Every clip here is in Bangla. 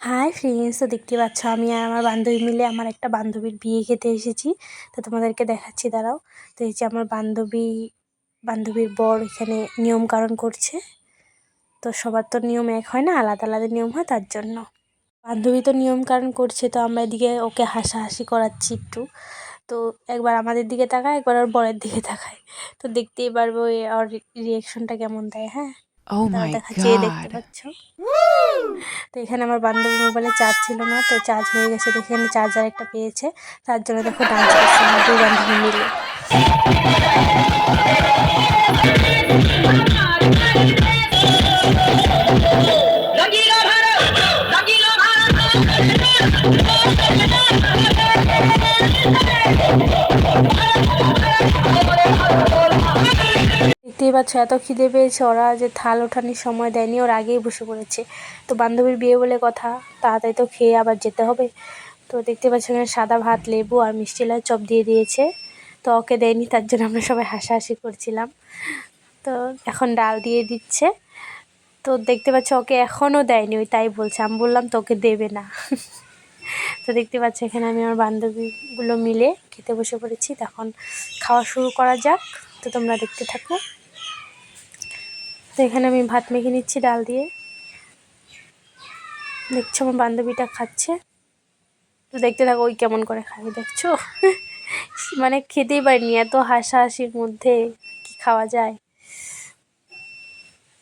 হাই ফ্রেন্ডস, তো দেখতে পাচ্ছ আমি আর আমার বান্ধবী মিলে আমার একটা বান্ধবীর বিয়ে খেতে এসেছি। তো তোমাদেরকে দেখাচ্ছি, দাঁড়াও। তো এই যে আমার বান্ধবীর বর এখানে নিয়মকানুন করছে। তো সবার তো নিয়ম এক হয় না, আলাদা আলাদা নিয়ম হয়, তার জন্য বান্ধবী তো নিয়মকানুন করছে। তো আমরা এদিকে ওকে হাসাহাসি করাচ্ছি একটু। তো একবার আমাদের দিকে তাকায়, একবার ওর বরের দিকে তাকায়। তো দেখতেই পারবো ওর রিয়েকশনটা কেমন দেয়। হ্যাঁ, Oh তারা my দেখাচ্ছি, এই দেখতে god. পাচ্ছ। তো এখানে আমার বান্ধবীর মোবাইলে চার্জ ছিল না, তো চার্জ হয়ে গেছে, তো এখানে চার্জার একটা পেয়েছে। তার জন্য দেখো ডান্স করছে আমার দুই বান্ধবী মিলে। দেখতেই পাচ্ছ এত খিদে পেয়েছে, ওরা যে থাল ওঠানোর সময় দেয়নি, ওর আগেই বসে পড়েছে। তো বান্ধবীর বিয়ে বলে কথা, তাড়াতাড়ি তো খেয়ে আবার যেতে হবে। তো দেখতে পাচ্ছ এখানে সাদা ভাত, লেবু আর মিষ্টি লাউ চপ দিয়ে দিয়েছে। তো ওকে দেয়নি, তার জন্য আমরা সবাই হাসাহাসি করছিলাম। তো এখন ডাল দিয়ে দিচ্ছে। তো দেখতে পাচ্ছ ওকে এখনও দেয়নি, ওই তাই বলছে। আমি বললাম তোকে দেবে না। তো দেখতে পাচ্ছ এখানে আমি আমার বান্ধবীগুলো মিলে খেতে বসে পড়েছি। তখন খাওয়া শুরু করা যাক, তো তোমরা দেখতে থাকো। তো এখানে আমি ভাত মেখে নিচ্ছি ডাল দিয়ে। দেখছো আমার বান্ধবীটা খাচ্ছে, তো দেখতে থাকো ওই কেমন করে খায়, দেখছো। মানে খেতেই পারিনি, এত হাসাহাসির মধ্যে কি খাওয়া যায়।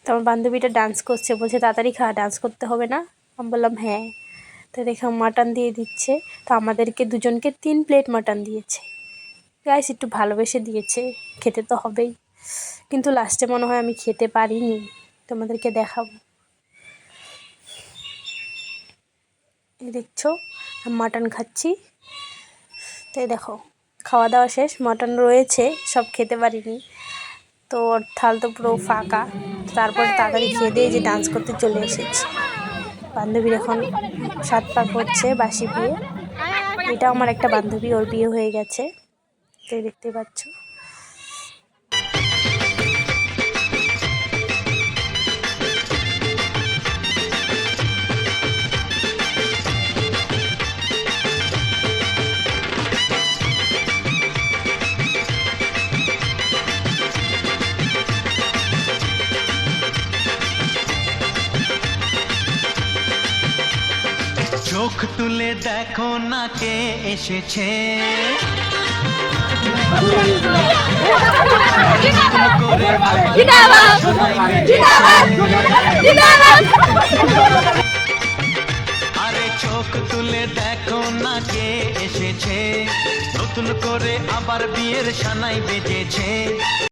তো আমার বান্ধবীটা ডান্স করছে, বলছে তাড়াতাড়ি খা, ডান্স করতে হবে না। আমি বললাম হ্যাঁ। তো দেখো মাটন দিয়ে দিচ্ছে। তো আমাদেরকে দুজনকে 3 প্লেট মাটন দিয়েছে। গাইস একটু ভালোবেসে দিয়েছে, খেতে তো হবেই। কিন্তু লাস্টে মনে হয় আমি খেতে পারিনি, তোমাদেরকে দেখাবো। এই দেখছো মাটন খাচ্ছি। তো দেখো খাওয়া দাওয়া শেষ, মাটন রয়েছে, সব খেতে পারিনি। তো ওর থাল তো পুরো ফাঁকা। তারপর তাড়াতাড়ি খেয়ে দিয়ে যে ডান্স করতে চলে এসেছি। বান্ধবীর এখন 7 পা করছে বাসি বিয়ে। এটা আমার একটা বান্ধবী, ওর বিয়ে হয়ে গেছে, তো দেখতে পাচ্ছ। চোখ তুলে দেখো না কে এসেছে, আরে চোখ তুলে দেখো না কে এসেছে, নতুন করে আবার বিয়ের সানাই বেজেছে।